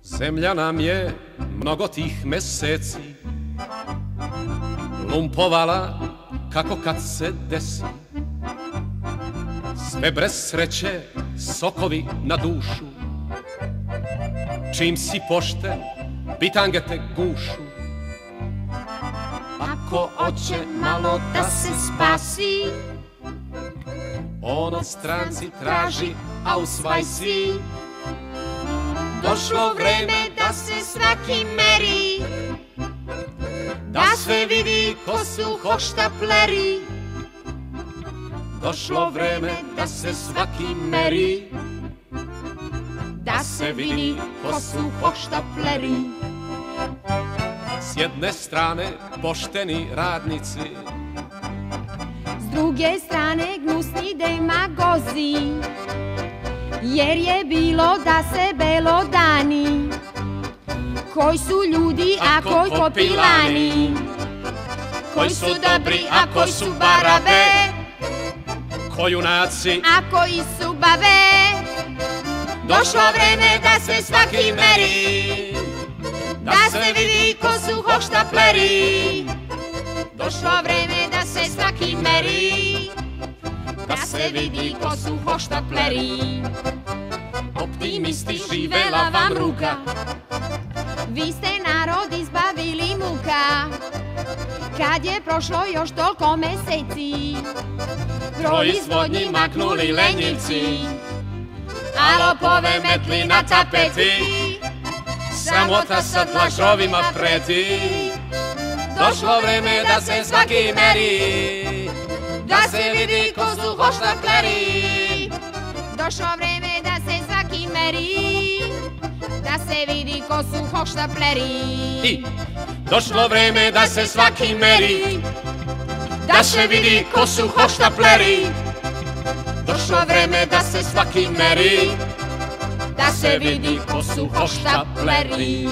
Zemlja nam je mnogo tih meseci lumpovala kako kad se desi. Sve brez sreće, sokovi na dušu. Čim si pošten, bitange te gušu. Ako hoće malo da se spasi, on od stranci traži ausvajsi. došlo vreme da se svaki meri, da se vidi ko su hoštapleri. Došlo vreme da se svaki meri, da se vidi ko su hoštapleri. S jedne strane pošteni radnici, s druge strane gnusni demagozi, jer je bilo da se belodani, koji su ljudi, a koji popilani, koji su dobri, a koji su barabe, koji junaci, a koji su babe. Došlo vreme da se svaki meri, da se vidi ko su hoštapleri. Došlo vreme da se svaki meri, da se vidi ko su hoštapleri. Optimisti, živela vam ruka, vi ste narod izbavili muka. Kad je prošlo još toliko meseci, proizvodnji maknuli lenjivci, a lopove metli na tapeti. Samota sad lažovima preti. Došlo vreme da se svaki meri, da se vidi ko su hoštapleri. Došlo vreme da se svaki meri, da se vidi ko su hoštapleri. I došlo vreme da se svaki meri, da se vidi ko su hoštapleri. Došlo vreme da se svaki meri, da se vidi ko su hoštapleri.